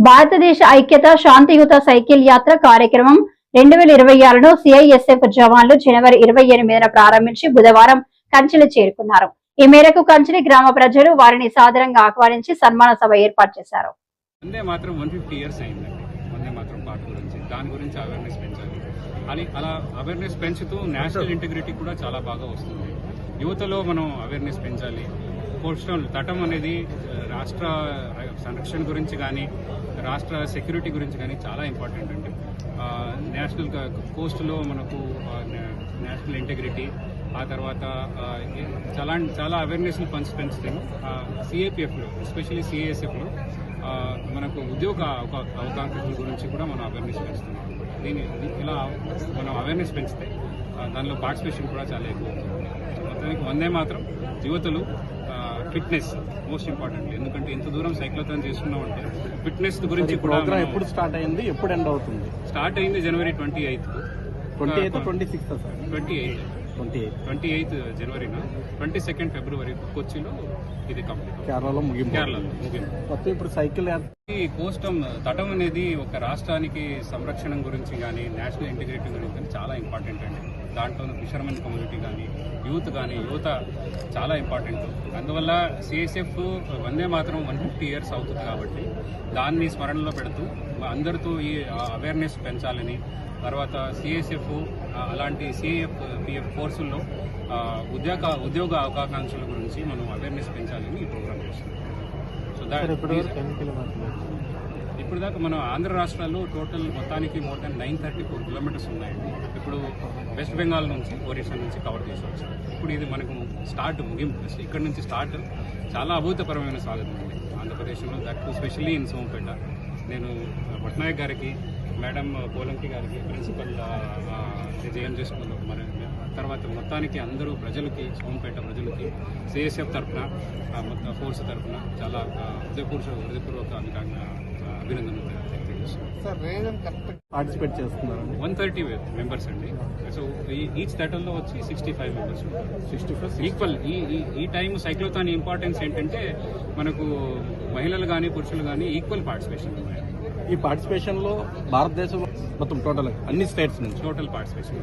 భారతదేశ ఐక్యత శాంతియుత సైకిల్ యాత్ర కార్యక్రమం 2026ను సిఐఎస్ఎఫ్ జవాన్లు జనవరి 28న ప్రారంభించి బుధవారం కంచిలి చేరుకున్నారు. ఈ మేరకు కంచిలి గ్రామ ప్రజలు వారిని సాదరంగా ఆహ్వానించి సన్మాన సభ ఏర్పాటు చేశారు. వందే మాత్రం 150 ఇయర్స్ అయిందండి. వందే మాత్రం పాట గురించి దాని గురించి అవేర్నెస్ పెంచాలి. అలా అవేర్నెస్ పెంచుతూ నేషనల్ ఇంటిగ్రిటీ కూడా చాలా బాగా వస్తుంది. యువతలో మనం అవేర్నెస్ పెంచాలి. కోస్టల్ తటం అనేది రాష్ట్ర సంరక్షణ గురించి కానీ రాష్ట్ర సెక్యూరిటీ గురించి కానీ చాలా ఇంపార్టెంట్ అండి. నేషనల్ కోస్ట్లో మనకు నేషనల్ ఇంటిగ్రిటీ, ఆ తర్వాత చాలా అవేర్నెస్ పెంచుతాము. సిఏపిఎఫ్లో ఎస్పెషల్లీ సిఐఎస్ఎఫ్లో మనకు ఉద్యోగ అవకాశాల గురించి కూడా మనం అవేర్నెస్ పెంచుతున్నాం. ఇలా మనం అవేర్నెస్ పెంచితే దానిలో పార్టిసిపేషన్ కూడా చాలా ఎక్కువ అవుతుంది. మొత్తానికి వందే మాత్రం యువతలు ఫిట్నెస్ మోస్ట్ ఇంపార్టెంట్. ఎందుకంటే ఎంత దూరం సైక్లోథాన్ చేస్తున్నామంటే ఫిట్నెస్ గురించి కూడా. ఎప్పుడు స్టార్ట్ అయింది, ఎప్పుడు ఎండ్ అవుతుంది? స్టార్ట్ అయింది జనవరి 28th, 28th జనవరిన 22nd ఫిబ్రవరి కొచ్చిలో ఇది కంప్లీట్. కేరళలో ముగింపు. మొత్తం ఇప్పుడు సైకిల్ ఈ కోస్టం తటం అనేది ఒక రాష్ట్రానికి సంరక్షణ గురించి కానీ నేషనల్ ఇంటిగ్రిటీ గురించి కానీ చాలా ఇంపార్టెంట్ అండి. దాంట్లో ఫిషర్మెన్ కమ్యూనిటీ కానీ యువత చాలా ఇంపార్టెంట్. అందువల్ల సిఎస్ఎఫ్ వందే మాత్రం 150 ఇయర్స్ అవుతుంది కాబట్టి దాన్ని స్మరణలో పెడుతూ అందరితో ఈ అవేర్నెస్ పెంచాలని, తర్వాత సిఎస్ఎఫ్ అలాంటి సిఐఎఫ్ కోర్సుల్లో ఉద్యోగ అవకాశాల గురించి మనం అవేర్నెస్ పెంచాలని ఈ ప్రోగ్రామ్ చేస్తున్నాం. సో ఇప్పుడు దాకా మన ఆంధ్ర రాష్ట్రాల్లో టోటల్ మొత్తానికి మోర్ దాన్ 934 కిలోమీటర్స్ ఉన్నాయండి. ఇప్పుడు వెస్ట్ బెంగాల్ నుంచి ఒరిస్సా నుంచి కవర్ చేసి వచ్చాం. ఇప్పుడు ఇది మనకు ముగింపు. ఇక్కడ నుంచి స్టార్ట్ చాలా అభూతపరమైన సాధన ఉంది ఆంధ్రప్రదేశ్లో. That specially in Sompeta. నేను పట్నాయక్ గారికి, మేడం పోలంకి గారికి, ప్రిన్సిపల్ జేఎంజే స్కూల్, మరి తర్వాత మొత్తానికి అందరూ ప్రజలకి, సోంపేట ప్రజలకి సిఎస్ఎఫ్ తరఫున మొత్తం ఫోర్స్ తరఫున చాలా హృదయపూర్వక అభినందనలు పార్టిసిపేట్ చేస్తున్నారు. 130 మెంబర్స్ అండి. సో ఈచ్ తటల్లో వచ్చి 65 మెంబర్స్. 65 ఈక్వల్. ఈ టైం సైక్లోథాన్ ఇంపార్టెన్స్ ఏంటంటే మనకు మహిళలు కానీ పురుషులు కానీ ఈక్వల్ పార్టిసిపేషన్. ఈ పార్టిసిపేషన్ లో భారతదేశంలో మొత్తం టోటల్ అన్ని స్టేట్స్ నుంచి టోటల్ పార్టిసిపేషన్.